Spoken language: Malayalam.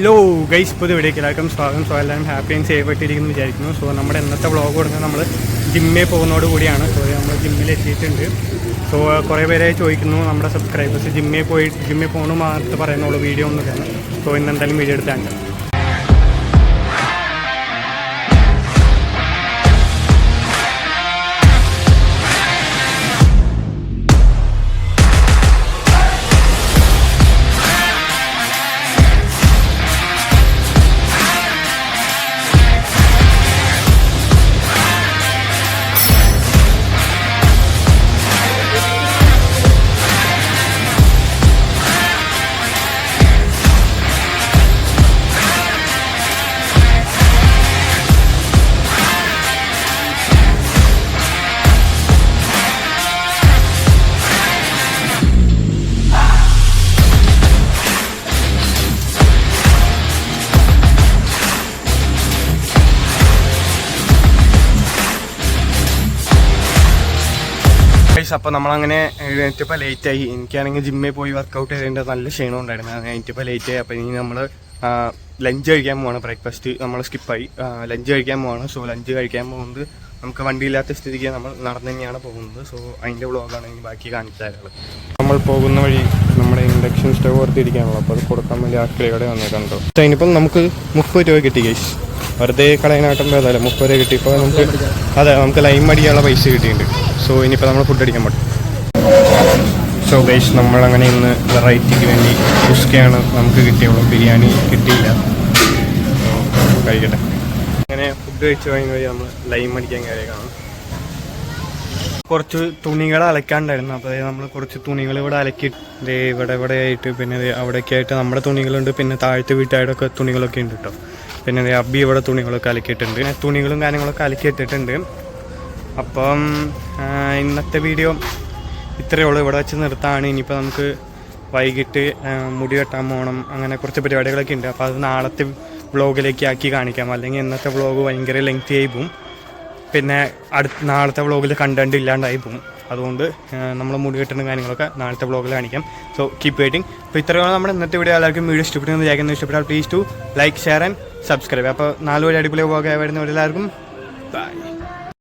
ഹലോ ഗൈസ്, ഇപ്പോൾ ഇവിടേക്ക് എല്ലാവർക്കും സ്വാഗതം. സോ എല്ലാവരും ഹാപ്പി ആൻഡ് സേഫ് ആയിട്ടിരിക്കുന്നു വിചാരിക്കുന്നു. സോ നമ്മുടെ ഇന്നത്തെ വ്ളോഗ് കൊടുക്കുന്നത് നമ്മൾ ജിമ്മിൽ പോകുന്നതോട് കൂടിയാണ്. സോ നമ്മൾ ജിമ്മിൽ എത്തിയിട്ടുണ്ട്. സോ കുറേ പേരെ ചോദിക്കുന്നു നമ്മുടെ സബ്സ്ക്രൈബേഴ്സ് ജിമ്മിൽ പോകണം മാത്രം പറയുന്നുള്ളൂ, വീഡിയോ ഒന്നുമില്ല. സോ ഇന്ന് എന്തായാലും വീഡിയോ എടുത്താണ്ട് അപ്പോൾ നമ്മളങ്ങനെ എഴുന്നേറ്റപ്പോൾ ലേറ്റായി. എനിക്കാണെങ്കിൽ ജിമ്മിൽ പോയി വർക്കൗട്ട് ചെയ്തതിൻ്റെ നല്ല ക്ഷീണം ഉണ്ടായിരുന്നു. എഴുന്നേറ്റപ്പോൾ ലേറ്റായി. അപ്പോൾ ഇനി നമ്മൾ ലഞ്ച് കഴിക്കാൻ പോവാണ്. ബ്രേക്ക്ഫാസ്റ്റ് നമ്മൾ സ്കിപ്പായി. ലഞ്ച് കഴിക്കാൻ പോവാണ്. സോ ലഞ്ച് കഴിക്കാൻ പോകുന്നത് നമുക്ക് വണ്ടിയില്ലാത്ത സ്ഥിതിക്ക് നമ്മൾ നടന്നു തന്നെയാണ് പോകുന്നത്. സോ അതിൻ്റെ വ്ളോഗാണ് ഇനി ബാക്കി കാണിച്ചു തരുന്നത്. നമ്മൾ പോകുന്ന വഴി നമ്മുടെ ഇൻഡക്ഷൻ സ്റ്റവ് ഓർത്തിരിക്കാനുള്ളൂ. അപ്പോൾ അത് കൊടുക്കാൻ വേണ്ടി ആക്രിയുടെ വന്നേക്കുണ്ടോ. അതിനിപ്പം നമുക്ക് 30 രൂപ കിട്ടി ഗൈസ്. വെറുതെ കളയാനായിട്ടും ഭേദമല്ല, 30 രൂപ കിട്ടി. ഇപ്പോൾ നമുക്ക് നമുക്ക് ലൈം അടിക്കാനുള്ള പൈസ കിട്ടിയിട്ടുണ്ട്. സോ ഇനിയിപ്പോൾ നമ്മൾ ഫുഡ് അടിക്കാൻ പറ്റും. സോ ഗൈസ്, നമ്മളങ്ങനെ ഇന്ന് വെറൈറ്റിക്ക് വേണ്ടി കുസ്കയാണ് നമുക്ക് കിട്ടിയുള്ളൂ. ബിരിയാണി കിട്ടിയില്ല. കഴിക്കട്ടെ. അങ്ങനെ ഫുഡ് കഴിച്ച് കഴിഞ്ഞ വഴി നമ്മൾ ലൈം അടിക്കാൻ കയറിയേക്കാണ്. കുറച്ച് തുണികൾ അലക്കാണ്ടായിരുന്നു. അപ്പോൾ നമ്മൾ കുറച്ച് തുണികൾ ഇവിടെ അലക്കി ഇവിടെ ആയിട്ട്, പിന്നെ അവിടെയൊക്കെ ആയിട്ട് നമ്മുടെ തുണികളുണ്ട്. പിന്നെ താഴത്തെ വീട്ടായിട്ടൊക്കെ തുണികളൊക്കെ ഉണ്ട് കേട്ടോ. പിന്നെ അബ്ബി ഇവിടെ തുണികളൊക്കെ അലക്കിയിട്ടുണ്ട്. തുണികളും കാര്യങ്ങളൊക്കെ അലക്കിയിട്ടിട്ടുണ്ട്. അപ്പം ഇന്നത്തെ വീഡിയോ ഇത്രയേ ഉള്ളൂ. ഇവിടെ വെച്ച് നിർത്താണ്. ഇനിയിപ്പോൾ നമുക്ക് വൈകിട്ട് മുടി വെട്ടാൻ പോകണം. അങ്ങനെ കുറച്ച് പരിപാടികളൊക്കെ ഉണ്ട്. അപ്പോൾ അത് നാളത്തെ വ്ളോഗിലേക്ക് ആക്കി കാണിക്കാം. അല്ലെങ്കിൽ ഇന്നത്തെ വ്ളോഗ് ഭയങ്കര ലെങ്തി ആയി പോവും. പിന്നെ നാളത്തെ വ്ളോഗിൽ കണ്ടന്റ് ഇല്ലാണ്ടായി പോകും. അതുകൊണ്ട് നമ്മൾ മുടി വെട്ടുന്ന കാര്യങ്ങളൊക്കെ നാളത്തെ വ്ളോഗിൽ കാണിക്കാം. So keep waiting. അപ്പോൾ ഇത്രയാണ് നമ്മുടെ ഇന്നത്തെ വീഡിയോ. എല്ലാവർക്കും വീഡിയോ ഇഷ്ടപ്പെടുന്നത് വിചാരിക്കുന്നത്. ഇഷ്ടപ്പെട്ടാൽ please to like, share and subscribe. അപ്പോൾ 4 വഴി അടിപൊളി വ്ളോഗ് വരുന്നവരെല്ലാവർക്കും ബൈ.